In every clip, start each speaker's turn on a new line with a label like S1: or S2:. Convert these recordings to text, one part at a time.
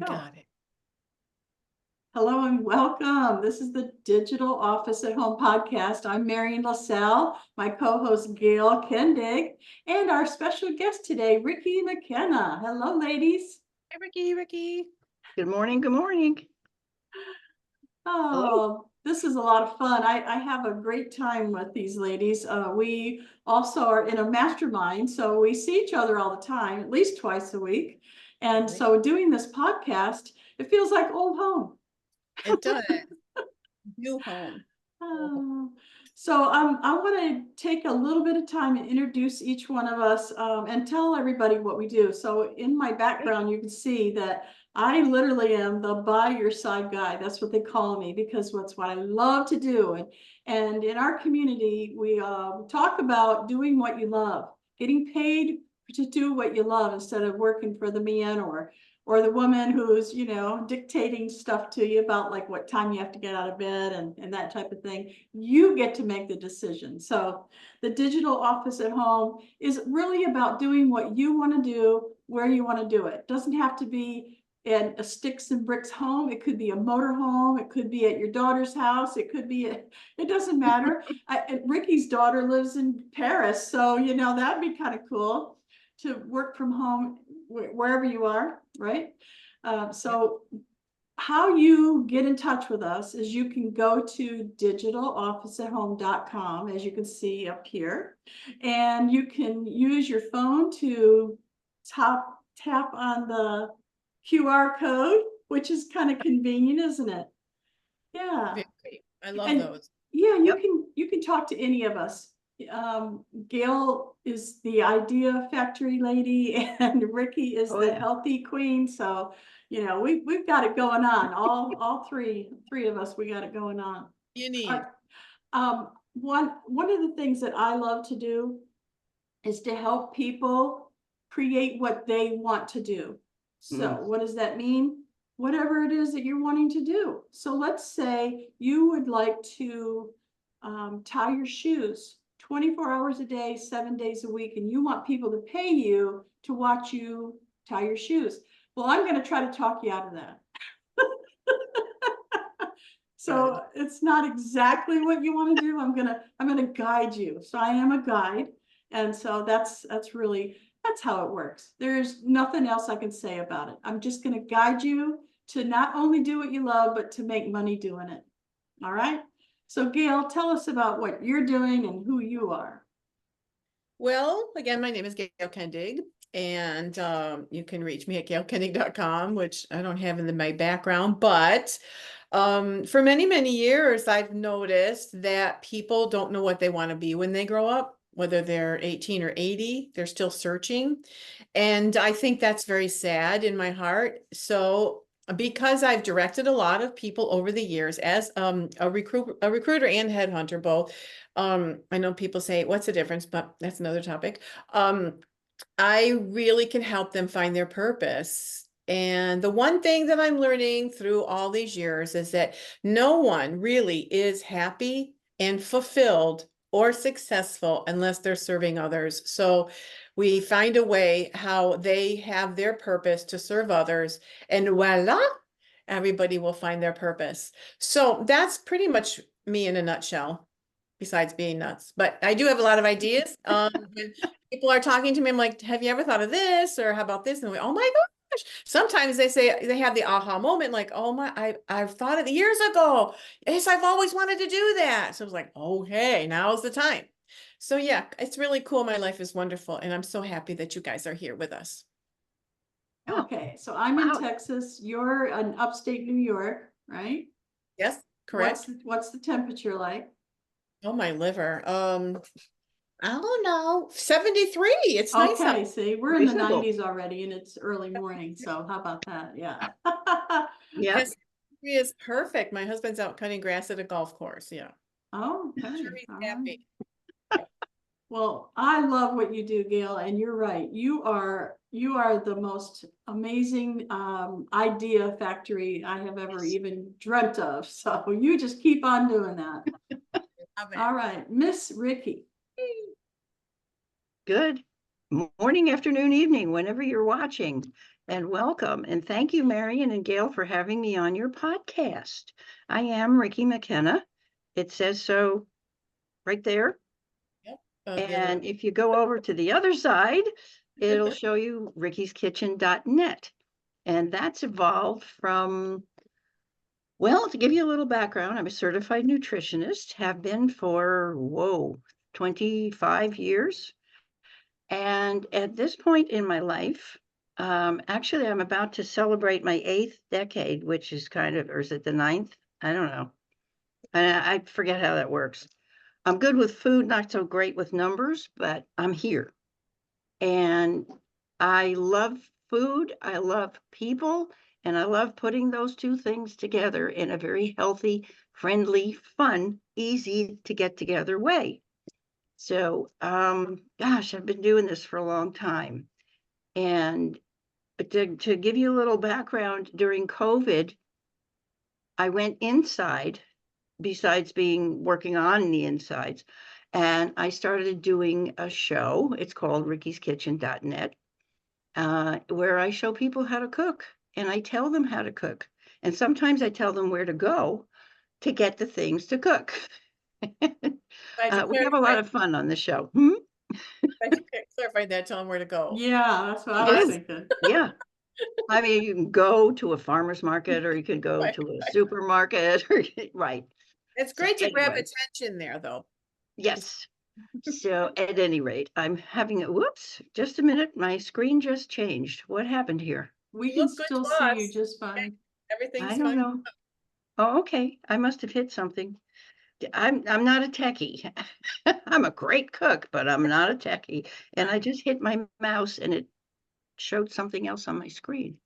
S1: Got it.
S2: Hello and welcome. This is the Digital Office at Home podcast. I'm Marian LaSalle, my co-host Gail Kendig, and our special guest today, Ricki McKenna. Hello, ladies.
S1: Hey, Ricki.
S3: Good morning. Good morning.
S2: Oh, this is a lot of fun. I have a great time with these ladies. We also are in a mastermind, so we see each other all the time, at least twice a week. And so doing this podcast, it feels like old home.
S1: It does. New home.
S2: So I want to take a little bit of time and introduce each one of us and tell everybody what we do. So in my background, you can see that I literally am the by your side guy. That's what they call me because that's what I love to do. And in our community, we talk about doing what you love, getting paid to do what you love instead of working for the man or the woman who's, dictating stuff to you about like what time you have to get out of bed and that type of thing. You get to make the decision. So the digital office at home is really about doing what you want to do, where you want to do it. It doesn't have to be in a sticks and bricks home. It could be a motor home. It could be at your daughter's house. It could be, it doesn't matter. Ricki's daughter lives in Paris. So, that'd be kind of cool to work from home wherever you are, right? So how you get in touch with us is you can go to digitalofficeathome.com, as you can see up here, and you can use your phone to tap on the QR code, which is kind of convenient, isn't it? Yeah.
S1: Very great. I love those.
S2: Yeah, you can talk to any of us. Gail is the idea factory lady and Ricki is the healthy queen. So, we've got it going on. All three of us, we got it going on.
S1: You need.
S2: One of the things that I love to do is to help people create what they want to do. So what does that mean? Whatever it is that you're wanting to do. So let's say you would like to tie your shoes 24 hours a day, 7 days a week, and you want people to pay you to watch you tie your shoes. Well, I'm going to try to talk you out of that. So it's not exactly what you want to do. I'm gonna guide you. So I am a guide, and so that's how it works. There's nothing else I can say about it. I'm just going to guide you to not only do what you love, but to make money doing it. All right. So Gail, tell us about what you're doing and who you are.
S1: Well, again, my name is Gail Kendig, and you can reach me at gailkendig.com, which I don't have in my background, but for many, many years, I've noticed that people don't know what they want to be when they grow up, whether they're 18 or 80, they're still searching. And I think that's very sad in my heart. So because I've directed a lot of people over the years as a recruiter and headhunter both. I know people say, what's the difference? But that's another topic. I really can help them find their purpose. And the one thing that I'm learning through all these years is that no one really is happy and fulfilled or successful unless they're serving others. So we find a way how they have their purpose to serve others, and voila, everybody will find their purpose. So that's pretty much me in a nutshell, besides being nuts. But I do have a lot of ideas. When people are talking to me, I'm like, have you ever thought of this? Or how about this? And I'm like, oh my gosh. Sometimes they say they have the aha moment, like, oh my, I've thought of it years ago. Yes, I've always wanted to do that. So I was like, okay, now's the time. So yeah, it's really cool. My life is wonderful. And I'm so happy that you guys are here with us.
S2: Okay, so I'm in Texas. You're in upstate New York, right?
S1: Yes, correct.
S2: What's the temperature like?
S1: Oh, my liver. I don't know, 73. It's nice out.
S2: Okay, see, we're in the 90s already and it's early morning. So how about that? Yeah.
S1: Yes, it is perfect. My husband's out cutting grass at a golf course. Yeah.
S2: Oh, okay.
S1: Sure, he's happy.
S2: Well, I love what you do, Gail, and you're right. You are the most amazing idea factory I have ever even dreamt of. So you just keep on doing that. All right, Miss Ricki.
S3: Good morning, afternoon, evening, whenever you're watching. and welcome. And thank you, Marian and Gail, for having me on your podcast. I am Ricki McKenna. It says so right there.
S1: Yep. The other.
S3: And if you go over to the other side, it'll show you rickiskitchen.net. And that's evolved from, well, to give you a little background, I'm a certified nutritionist, have been for, 25 years. And at this point in my life, actually, I'm about to celebrate my 8th decade, which is kind of, or is it the 9th? I don't know. I forget how that works. I'm good with food, not so great with numbers, but I'm here. And I love food, I love people, and I love putting those two things together in a very healthy, friendly, fun, easy to get together way. So, gosh, I've been doing this for a long time. And to give you a little background, during COVID, I went inside, besides working on the insides, and I started doing a show. It's called rickiskitchen.net, where I show people how to cook and I tell them how to cook. And sometimes I tell them where to go to get the things to cook. We have a lot of fun on the show.
S1: Glad you clarified that. Tell them where to go.
S2: Yeah, that's what I was
S3: Yes.
S2: thinking.
S3: Yeah. I mean, you can go to a farmer's market or you could go
S1: Right,
S3: to a supermarket, right.
S1: It's
S3: So
S1: great to grab
S3: anyway,
S1: attention there, though.
S3: yes. So at any rate, I'm having a, whoops, just a minute. My screen just changed. What happened here?
S2: We
S1: You
S2: can
S1: look good
S2: still
S1: to
S2: see you
S1: us.
S2: just fine.
S1: Everything's
S3: I don't
S1: fine.
S3: know. Oh, okay. I must have hit something. I'm not a techie. I'm a great cook, but I'm not a techie. And I just hit my mouse and it showed something else on my screen.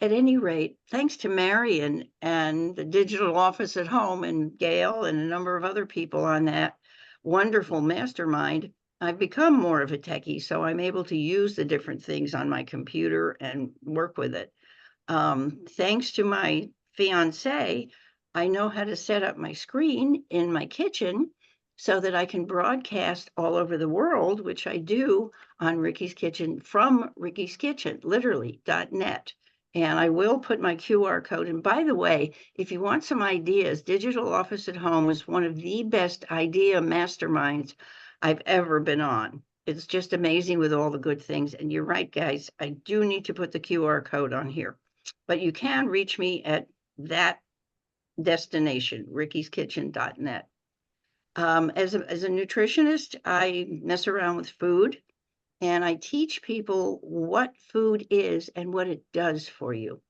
S3: At any rate, thanks to Marian and the digital office at home and Gail and a number of other people on that wonderful mastermind, I've become more of a techie. So I'm able to use the different things on my computer and work with it. Thanks to my fiance, I know how to set up my screen in my kitchen so that I can broadcast all over the world, which I do on Ricki's Kitchen from Ricki's Kitchen, literally.net. And I will put my QR code. And by the way, if you want some ideas, Digital Office at Home is one of the best idea masterminds I've ever been on. It's just amazing with all the good things. And you're right, guys, I do need to put the QR code on here. But you can reach me at that destination, rickiskitchen.net. As a nutritionist, I mess around with food and I teach people what food is and what it does for you.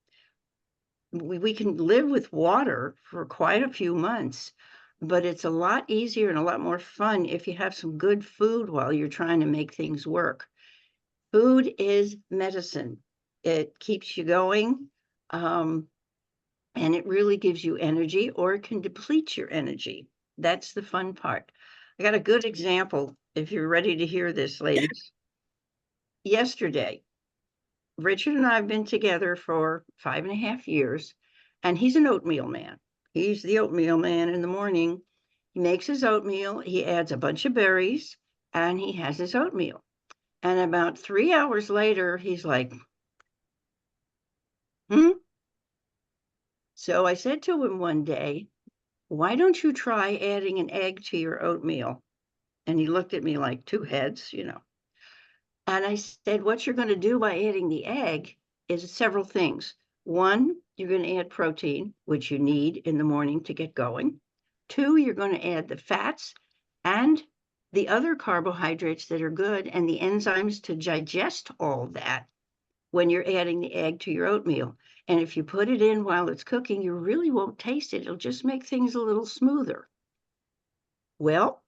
S3: We can live with water for quite a few months, but it's a lot easier and a lot more fun if you have some good food while you're trying to make things work. Food is medicine. It keeps you going, and it really gives you energy, or it can deplete your energy. That's the fun part. I got a good example if you're ready to hear this, ladies. Yesterday, Richard and I have been together for 5.5 years, and he's an oatmeal man. He's the oatmeal man in the morning. He makes his oatmeal, he adds a bunch of berries, and he has his oatmeal. And about 3 hours later, he's like, hmm. So I said to him one day, why don't you try adding an egg to your oatmeal? And he looked at me like two heads. And I said, what you're going to do by adding the egg is several things. One, you're going to add protein, which you need in the morning to get going. Two, you're going to add the fats and the other carbohydrates that are good and the enzymes to digest all that when you're adding the egg to your oatmeal. And if you put it in while it's cooking, you really won't taste it. It'll just make things a little smoother. Well,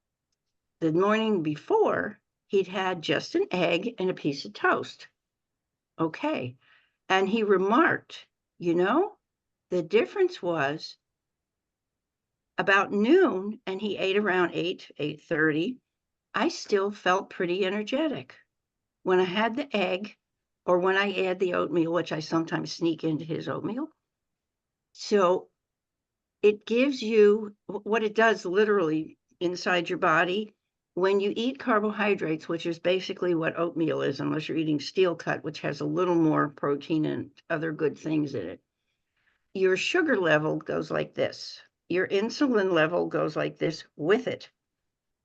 S3: the morning before, he'd had just an egg and a piece of toast. Okay. And he remarked, the difference was about noon, and he ate around 8:30. I still felt pretty energetic. When I had the egg, or when I add the oatmeal, which I sometimes sneak into his oatmeal. So it gives you what it does literally inside your body. when you eat carbohydrates, which is basically what oatmeal is, unless you're eating steel cut, which has a little more protein and other good things in it, your sugar level goes like this. Your insulin level goes like this with it.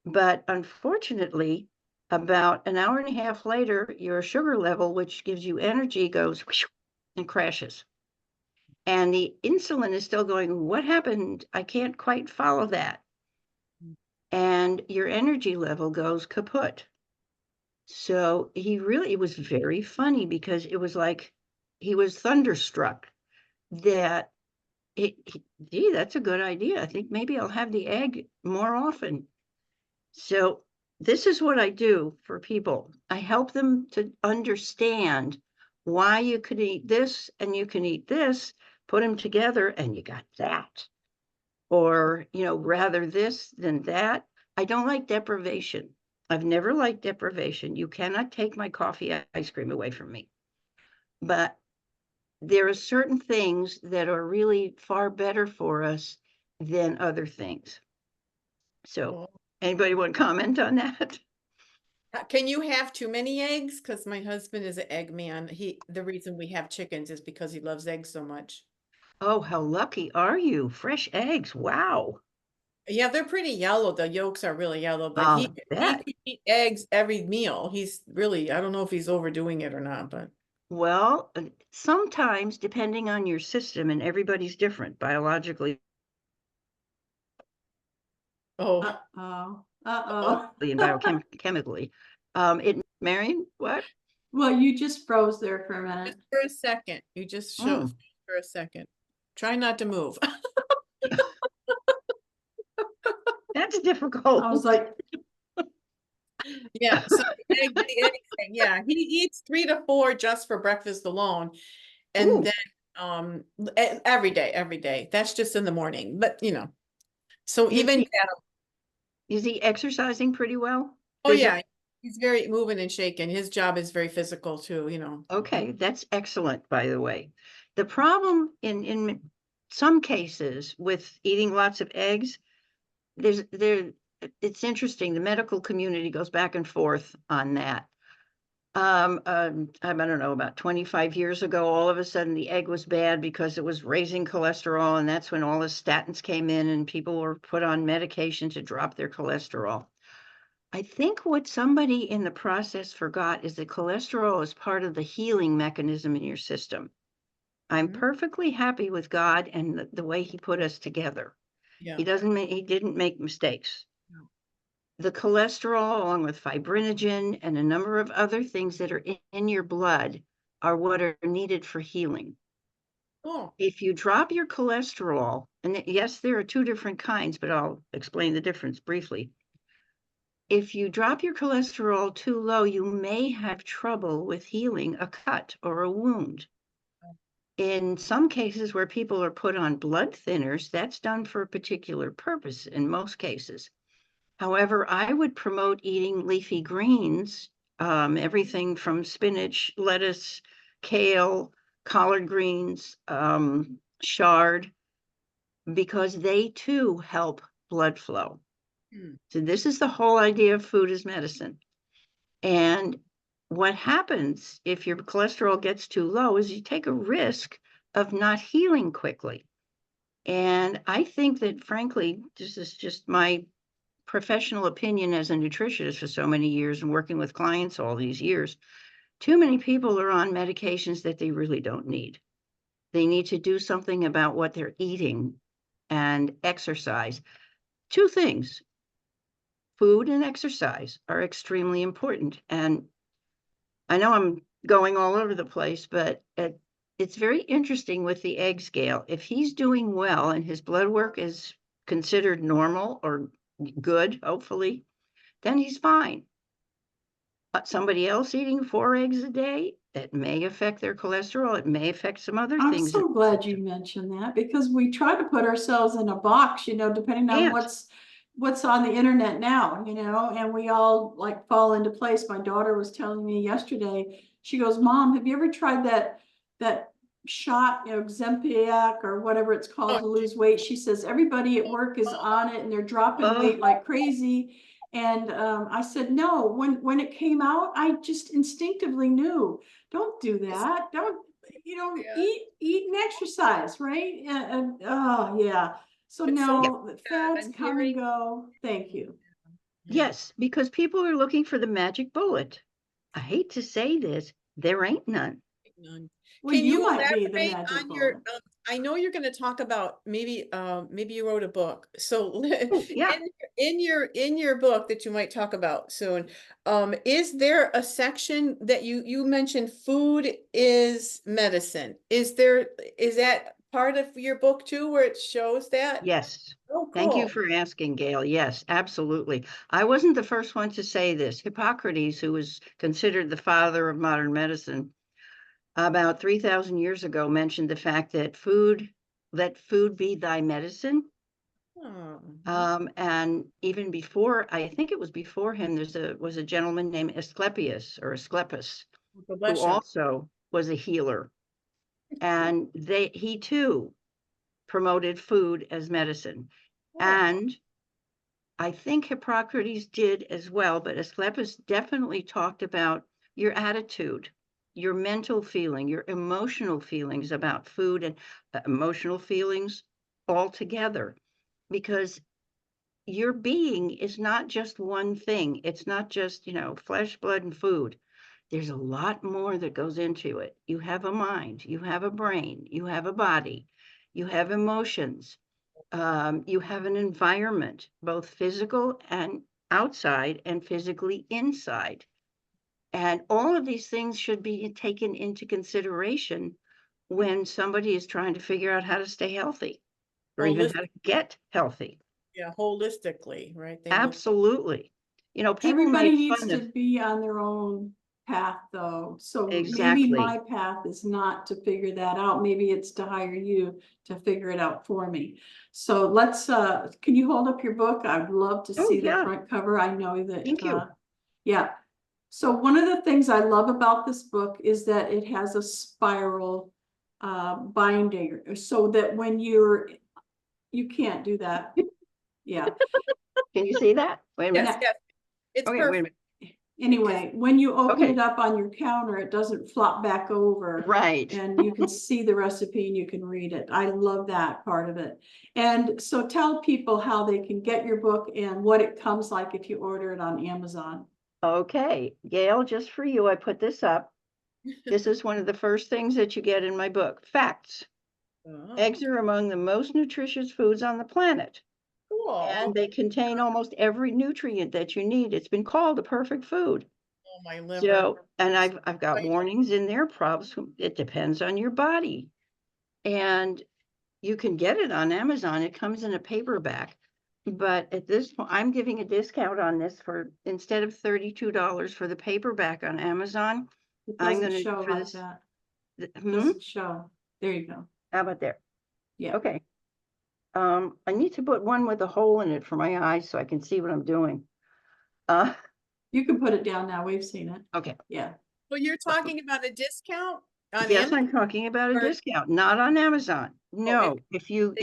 S3: But unfortunately, about an hour and a half later, your sugar level, which gives you energy, goes and crashes. And the insulin is still going, what happened? I can't quite follow that. And your energy level goes kaput. So it was very funny because it was like he was thunderstruck that gee, that's a good idea. I think maybe I'll have the egg more often. So this is what I do for people. I help them to understand why you could eat this and you can eat this, put them together and you got that. Or, rather this than that. I don't like deprivation. I've never liked deprivation. You cannot take my coffee ice cream away from me. But there are certain things that are really far better for us than other things. So anybody want to comment on that?
S1: Can you have too many eggs? Because my husband is an egg man. The reason we have chickens is because he loves eggs so much.
S3: Oh, how lucky are you? Fresh eggs. Wow.
S1: Yeah, they're pretty yellow. The yolks are really yellow, but he
S3: Bet.
S1: could eat eggs every meal. He's really, I don't know if he's overdoing it or not, but
S3: Well, sometimes depending on your system, and everybody's different biologically
S1: oh,
S2: Uh-oh. Uh-oh.
S3: and biochemically. Marian, what?
S2: Well, you just froze there for a minute.
S1: just for a second. You just showed for a second. Try not to move.
S3: That's difficult.
S2: I was like,
S1: Yeah, so the egg thing, yeah, he eats 3 to 4 just for breakfast alone. And
S3: Ooh.
S1: then every day. That's just in the morning. But so
S3: Is
S1: even
S3: is he exercising pretty well?
S1: oh yeah, he's very moving and shaking. His job is very physical too.
S3: Okay, that's excellent, by the way. The problem in some cases with eating lots of eggs, it's interesting. The medical community goes back and forth on that. I don't know, about 25 years ago, all of a sudden the egg was bad because it was raising cholesterol, and that's when all the statins came in and people were put on medication to drop their cholesterol. I think what somebody in the process forgot is that cholesterol is part of the healing mechanism in your system. I'm perfectly happy with God and the way he put us together.
S1: Yeah.
S3: He didn't make mistakes. No. The cholesterol, along with fibrinogen and a number of other things that are in your blood, are what are needed for healing.
S1: Oh.
S3: If you drop your cholesterol, and yes, there are 2 different kinds, but I'll explain the difference briefly. If you drop your cholesterol too low, you may have trouble with healing a cut or a wound. In some cases where people are put on blood thinners, that's done for a particular purpose in most cases. However, I would promote eating leafy greens, everything from spinach, lettuce, kale, collard greens, chard, because they too help blood flow. So this is the whole idea of food as medicine. And what happens if your cholesterol gets too low is you take a risk of not healing quickly. And I think that, frankly, this is just my professional opinion as a nutritionist for so many years and working with clients all these years, too many people are on medications that they really don't need. They need to do something about what they're eating and exercise. 2 things. Food and exercise are extremely important. And I know I'm going all over the place, but it's very interesting with the egg scale. If he's doing well and his blood work is considered normal or good, hopefully, then he's fine. But somebody else eating 4 eggs a day, it may affect their cholesterol. It may affect some other
S2: I'm
S3: things.
S2: so glad you mentioned that, because we try to put ourselves in a box, depending on what's on the internet now, and we all like fall into place. My daughter was telling me yesterday, she goes, Mom, have you ever tried that shot, Ozempic or whatever it's called to lose weight? She says everybody at work is on it and they're dropping weight like crazy. And I said, no, when it came out, I just instinctively knew, don't do that. Don't,
S1: Yeah.
S2: eat and exercise, right? And oh yeah. So
S1: It's so
S3: Yep.
S2: no, the
S1: good.
S2: fads
S1: I'm
S2: come and
S1: hearing.
S2: go. Thank you.
S1: Yeah.
S3: Yes, because people are looking for the magic bullet. I hate to say this, there ain't none.
S1: None.
S2: Well,
S1: Can
S2: you
S1: you
S2: might be the
S1: elaborate
S2: magic
S1: on your,
S2: bullet.
S1: I know you're going to talk about maybe you wrote a book. So
S3: Oh, yeah.
S1: in your book that you might talk about soon, is there a section that you mentioned food is medicine? Is that part of your book too, where it shows that?
S3: Yes.
S1: Oh,
S3: Thank you
S1: cool.
S3: for asking, Gail. Yes, absolutely. I wasn't the first one to say this. Hippocrates, who was considered the father of modern medicine, about 3,000 years ago, mentioned the fact that let food be thy medicine.
S1: Oh,
S3: And even before, I think it was before him, was a gentleman named Asclepius, who
S1: bless you.
S3: also was a healer. And he too promoted food as medicine.
S1: Oh,
S3: And I think Hippocrates did as well, but Asclepius definitely talked about your attitude, your mental feeling, your emotional feelings about food and emotional feelings all together. Because your being is not just one thing. It's not just, flesh, blood, and food. There's a lot more that goes into it. You have a mind, you have a brain, you have a body, you have emotions, you have an environment, both physical and outside and physically inside. And all of these things should be taken into consideration when somebody is trying to figure out how to stay healthy or even how
S1: holistic,
S3: to get healthy.
S1: yeah, holistically, right? They look
S3: Absolutely. People
S2: Everybody
S3: make
S2: needs
S3: fun
S2: to
S3: of
S2: be on their own path though. So maybe
S3: exactly.
S2: my path is not to figure that out. Maybe it's to hire you to figure it out for me. So let's, can you hold up your book? I'd love to
S3: Oh,
S2: see the
S3: yeah.
S2: front cover. I know that,
S3: Thank you.
S2: yeah. So one of the things I love about this book is that it has a spiral binding so that when you can't do that. Yeah.
S3: Can you see that? Wait a
S1: yes,
S3: minute.
S2: Now,
S1: yes. It's
S3: Okay, wait a
S1: perfect.
S3: minute.
S2: anyway, when you open
S3: Okay,
S2: it up on your counter, it doesn't flop back over
S3: right.
S2: and you can see the recipe and you can read it. I love that part of it. And so tell people how they can get your book and what it comes like if you order it on Amazon.
S3: Okay, Gail, just for you, I put this up. This is one of the first things that you get in my book. Facts.
S1: Oh,
S3: Eggs are among the most nutritious foods on the planet, and
S1: cool.
S3: they contain almost every nutrient that you need. It's been called a perfect food.
S1: Oh, my liver.
S3: So, and I've got warnings in there, probs. It depends on your body. And you can get it on Amazon. It comes in a paperback. But at this point, I'm giving a discount on this for instead of $32 for the paperback on Amazon.
S2: It
S3: I'm
S2: doesn't
S3: going to
S2: show
S3: for
S2: like
S3: this.
S2: that. It
S3: Hmm?
S2: doesn't show. There you go.
S3: How about there?
S2: Yeah.
S3: Okay. I need to put one with a hole in it for my eyes so I can see what I'm doing. Uh,
S2: You can put it down now. We've seen it.
S3: okay.
S2: Yeah.
S1: Well, you're talking about a discount on
S3: Yes,
S1: Amazon
S3: I'm talking about a
S1: or,
S3: discount, not on Amazon.
S1: oh,
S3: No, if you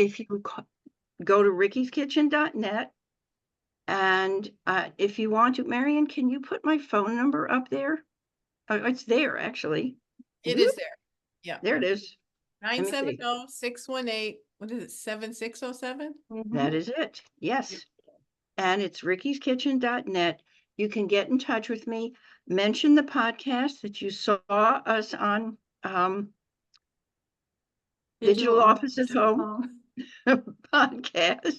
S3: go to rickyskitchen.net and if you want to, Marian, can you put my phone number up there? It's there actually.
S1: it
S3: Whoop,
S1: is there. Yeah.
S3: there it is. Let me see.
S1: 970-618, what is it, 7607?
S3: That is it. Yes. And it's rickyskitchen.net. You can get in touch with me. Mention the podcast that you saw us on Digital Office at Home podcast.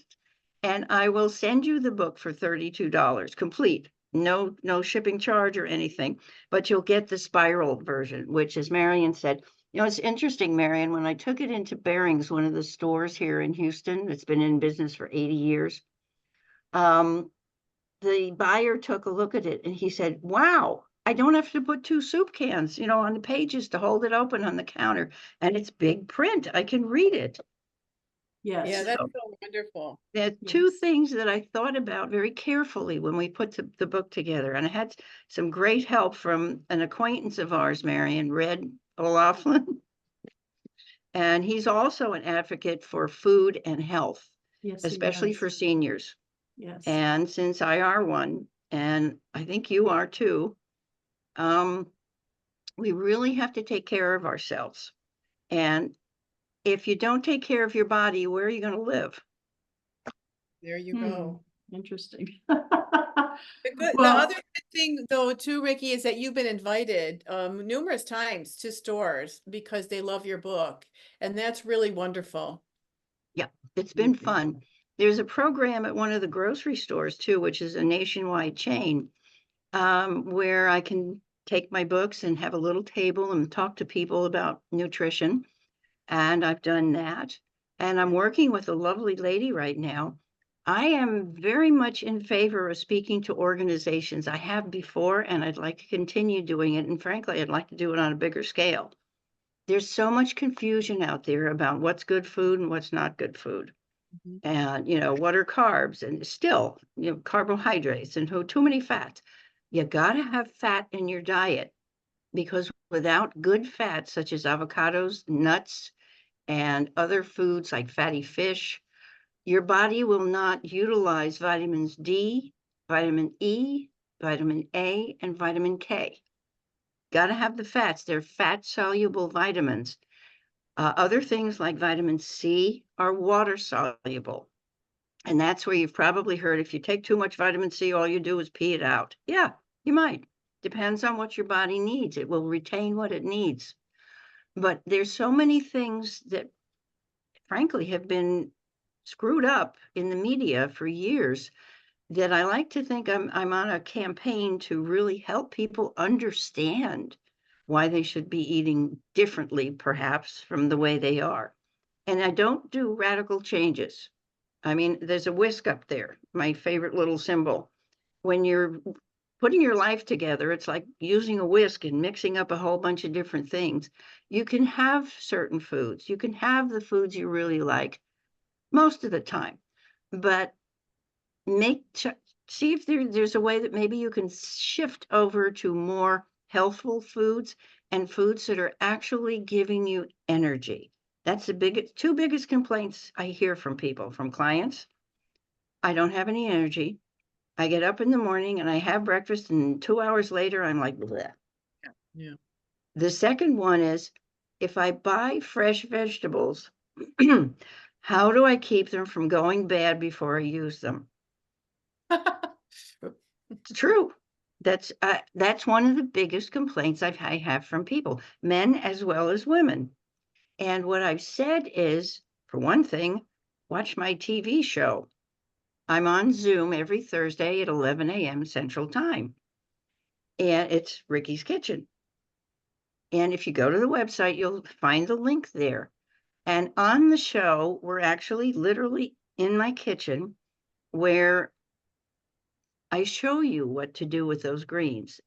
S3: And I will send you the book for $32 complete. No shipping charge or anything, but you'll get the spiral version, which, as Marian said, it's interesting, Marian, when I took it into Bearings, one of the stores here in Houston, it's been in business for 80 years. The buyer took a look at it and he said, wow, I don't have to put 2 soup cans, on the pages to hold it open on the counter. And it's big print. I can read it.
S2: Yes.
S1: Yeah, that's
S3: So
S1: so wonderful.
S3: there are 2 things that I thought about very carefully when we put the book together. And I had some great help from an acquaintance of ours, Marian, Red O'Laughlin. And he's also an advocate for food and health,
S2: Yes, he
S3: especially
S2: is.
S3: for seniors.
S2: Yes.
S3: And since I are one, and I think you are too, we really have to take care of ourselves. And if you don't take care of your body, where are you going to live?
S1: There you go.
S2: Interesting.
S1: The other good thing though too, Ricki, is that you've been invited numerous times to stores because they love your book, and that's really wonderful.
S3: Yeah, it's been fun. There's a program at one of the grocery stores too, which is a nationwide chain, where I can take my books and have a little table and talk to people about nutrition. And I've done that. And I'm working with a lovely lady right now. I am very much in favor of speaking to organizations. I have before, and I'd like to continue doing it. And frankly, I'd like to do it on a bigger scale. There's so much confusion out there about what's good food and what's not good food. And, what are carbs and still, carbohydrates and too many fats. You got to have fat in your diet because without good fats, such as avocados, nuts, and other foods like fatty fish, your body will not utilize vitamins D, vitamin E, vitamin A, and vitamin K. Got to have the fats. They're fat soluble vitamins. Other things like vitamin C are water soluble. And that's where you've probably heard if you take too much vitamin C, all you do is pee it out. Yeah, you might. Depends on what your body needs. It will retain what it needs. But there's so many things that frankly have been screwed up in the media for years that I like to think I'm on a campaign to really help people understand why they should be eating differently, perhaps, from the way they are. And I don't do radical changes. I mean, there's a whisk up there, my favorite little symbol. When you're putting your life together, it's like using a whisk and mixing up a whole bunch of different things. You can have certain foods. You can have the foods you really like most of the time, but see if there's a way that maybe you can shift over to more healthful foods and foods that are actually giving you energy. That's the two biggest complaints I hear from people, from clients. I don't have any energy. I get up in the morning and I have breakfast, and 2 hours later, I'm like, bleh.
S1: Yeah.
S3: The second one is if I buy fresh vegetables, how do I keep them from going bad before I use them? It's true. That's one of the biggest complaints I have from people, men as well as women. And what I've said is, for one thing, watch my TV show. I'm on Zoom every Thursday at 11 a.m. Central Time. And it's Ricki's Kitchen. And if you go to the website, you'll find the link there. And on the show, we're actually literally in my kitchen where I show you what to do with those greens.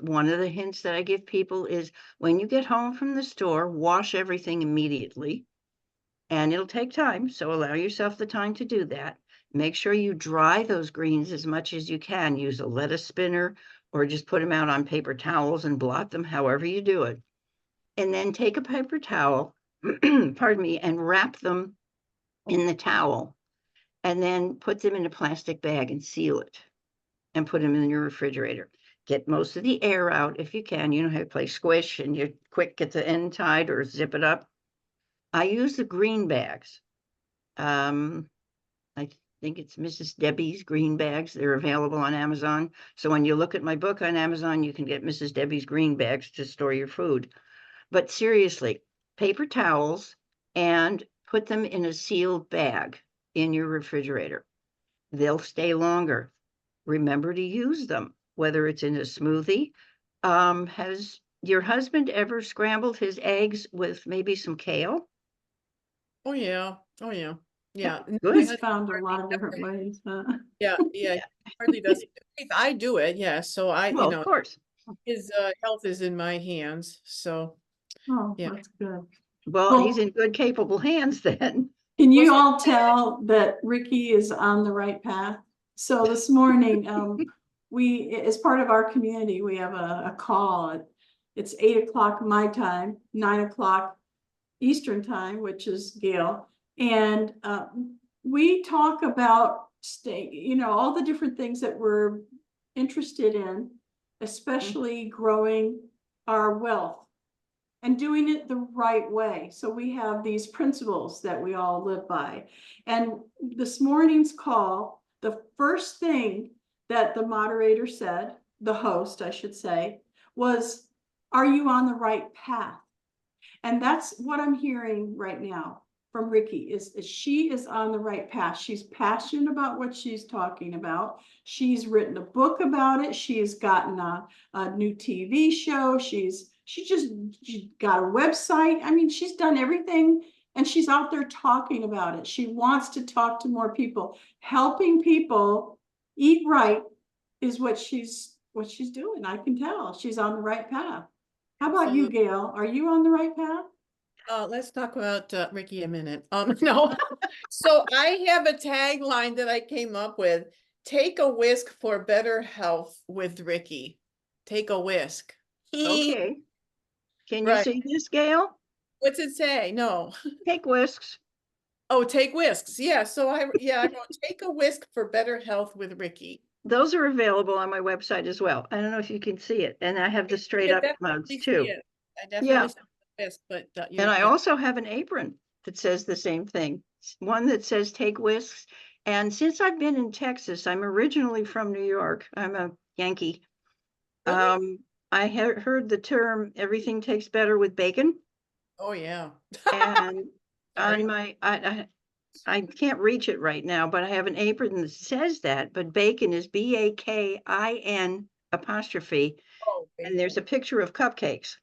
S3: One of the hints that I give people is when you get home from the store, wash everything immediately. And it'll take time, so allow yourself the time to do that. Make sure you dry those greens as much as you can. Use a lettuce spinner or just put them out on paper towels and blot them, however you do it. And then take a paper towel, pardon me, and wrap them in the towel. And then put them in a plastic bag and seal it and put them in your refrigerator. Get most of the air out if you can. You know how to play squish and you're quick, get the end tied or zip it up. I use the green bags. I think it's Mrs. Debbie's green bags. They're available on Amazon. So when you look at my book on Amazon, you can get Mrs. Debbie's green bags to store your food. But seriously, paper towels and put them in a sealed bag in your refrigerator. They'll stay longer. Remember to use them, whether it's in a smoothie. Has your husband ever scrambled his eggs with maybe some kale?
S1: Oh yeah. Oh yeah. Yeah.
S3: Good.
S2: He's found a lot of different ways.
S1: Yeah. He hardly does. I do it. Yeah. So
S3: Well, of course.
S1: his health is in my hands. So
S2: Oh,
S1: yeah.
S2: that's good.
S3: Well,
S2: Well,
S3: he's in good, capable hands then.
S2: can you all tell that Ricki is on the right path? So this morning, as part of our community, we have a call. It's 8 o'clock my time, 9 o'clock Eastern time, which is Gail. And we talk about all the different things that we're interested in, especially growing our wealth and doing it the right way. So we have these principles that we all live by. And this morning's call, the first thing that the moderator said, the host, I should say, was, are you on the right path? And that's what I'm hearing right now from Ricki is she is on the right path. She's passionate about what she's talking about. She's written a book about it. She's gotten a new TV show. She's got a website. I mean, she's done everything and she's out there talking about it. She wants to talk to more people. Helping people eat right is what she's doing. I can tell she's on the right path. How about you, Gail? Are you on the right path?
S1: Let's talk about Ricki a minute. No. So I have a tagline that I came up with. Take a whisk for better health with Ricki. Take a whisk.
S3: Okay. Can you
S1: Right.
S3: see this, Gail?
S1: What's it say? No.
S3: Take whisks.
S1: Oh, take whisks. Yeah. So I wrote take a whisk for better health with Ricki.
S3: Those are available on my website as well. I don't know if you can see it. And I have the straight up mugs too.
S1: I definitely see this, but
S3: and I also have an apron that says the same thing. One that says take whisks. And since I've been in Texas, I'm originally from New York. I'm a Yankee.
S1: Really?
S3: I heard the term everything tastes better with bacon.
S1: Oh yeah.
S3: And on my I can't reach it right now, but I have an apron that says that, but bacon is BAKIN apostrophe.
S1: Oh,
S3: and there's a picture of cupcakes.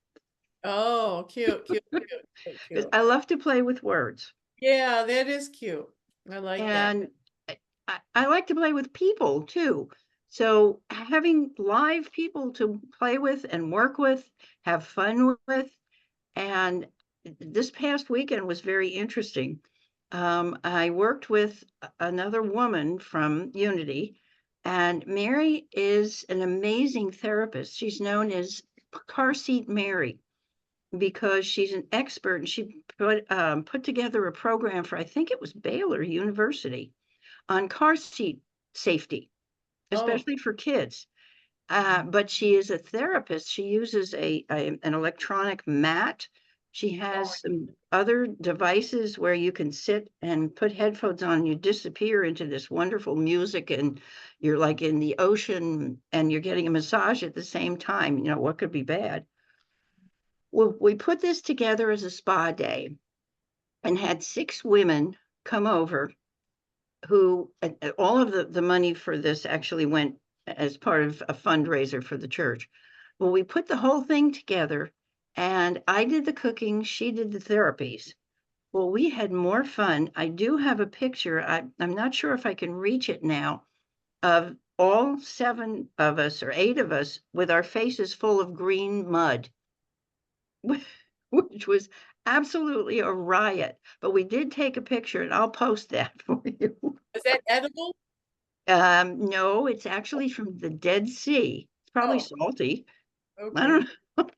S1: Oh, cute.
S3: I love to play with words.
S1: Yeah, that is cute. I like that.
S3: And I like to play with people too. So having live people to play with and work with, have fun with. And this past weekend was very interesting. I worked with another woman from Unity, and Mary is an amazing therapist. She's known as Car Seat Mary because she's an expert, and she put together a program for, I think it was Baylor University, on car seat safety, especially for kids. But she is a therapist. She uses an electronic mat. She has some other devices where you can sit and put headphones on and you disappear into this wonderful music and you're like in the ocean and you're getting a massage at the same time. You know, what could be bad? Well, we put this together as a spa day and had 6 women come over who all of the money for this actually went as part of a fundraiser for the church. Well, we put the whole thing together and I did the cooking, she did the therapies. Well, we had more fun. I do have a picture. I'm not sure if I can reach it now, of all 7 of us or 8 of us with our faces full of green mud, which was absolutely a riot. But we did take a picture and I'll post that for you.
S1: Is that edible?
S3: No, it's actually from the Dead Sea. It's probably salty.
S1: Okay.
S3: I don't know.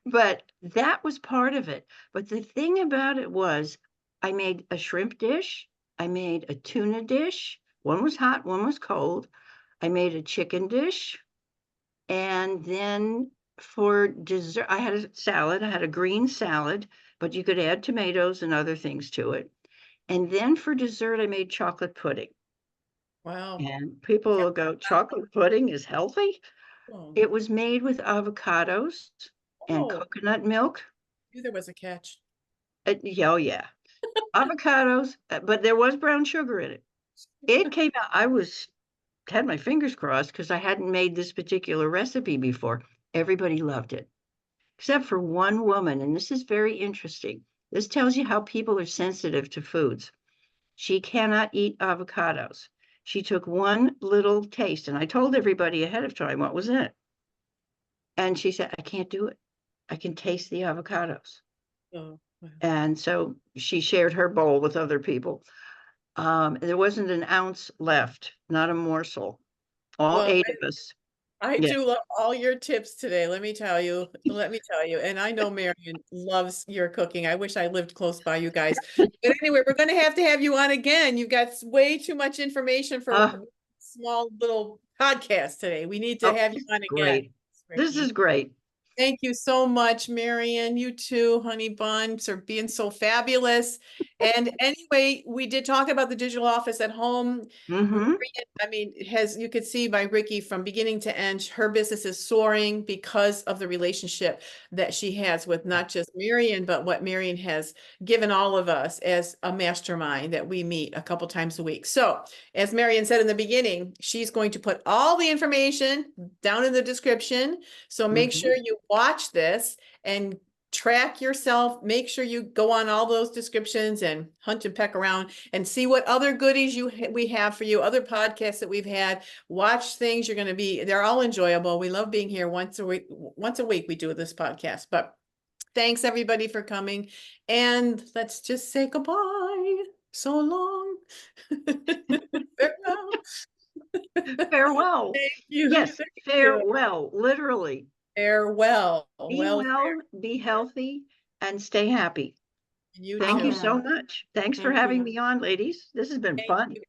S3: But that was part of it. But the thing about it was I made a shrimp dish. I made a tuna dish. One was hot, one was cold. I made a chicken dish. And then for dessert, I had a salad. I had a green salad, but you could add tomatoes and other things to it. And then for dessert, I made chocolate pudding.
S1: Wow.
S3: And people will go, chocolate pudding is healthy? It was made with avocados and coconut milk.
S1: I knew there was a catch.
S3: Yeah. Avocados, but there was brown sugar in it. It came out, had my fingers crossed because I hadn't made this particular recipe before. Everybody loved it, except for one woman, and this is very interesting. This tells you how people are sensitive to foods. She cannot eat avocados. She took one little taste, and I told everybody ahead of time what was in it. And she said, I can't do it. I can taste the avocados.
S1: Oh, wow.
S3: And so she shared her bowl with other people. There wasn't an ounce left, not a morsel. All 8 of us.
S1: I
S3: Yeah.
S1: do love all your tips today. Let me tell you. Let me tell you. And I know Marian loves your cooking. I wish I lived close by you guys. But anyway, we're going to have you on again. You've got way too much information for
S3: Uh,
S1: a small little podcast today. We need to
S3: oh,
S1: have you on again,
S3: great. This is
S1: Ricki.
S3: great.
S1: Thank you so much, Marian. You too, honey buns, for being so fabulous. And anyway, we did talk about the digital office at home.
S3: Mm-hmm.
S1: Marian, I mean, you could see by Ricki from beginning to end, her business is soaring because of the relationship that she has with not just Marian, but what Marian has given all of us as a mastermind that we meet a couple times a week. So, as Marian said in the beginning, she's going to put all the information down in the description. So make
S3: Mm-hmm.
S1: sure you watch this and track yourself. Make sure you go on all those descriptions and hunt and peck around and see what other goodies we have for you, other podcasts that we've had. Watch things. They're all enjoyable. We love being here once a week. Once a week we do this podcast. But thanks everybody for coming. And let's just say goodbye. So long. Farewell.
S3: Farewell.
S1: Thank you.
S3: Yes,
S1: Thank you.
S3: farewell, literally.
S1: Farewell.
S3: Be well, be healthy, and stay happy.
S1: You
S3: Thank you
S1: too.
S3: so
S2: Amen.
S3: much. Thanks for
S2: Thank
S3: having
S2: you.
S3: me on, ladies. This has been
S1: Thank
S3: fun.
S1: you.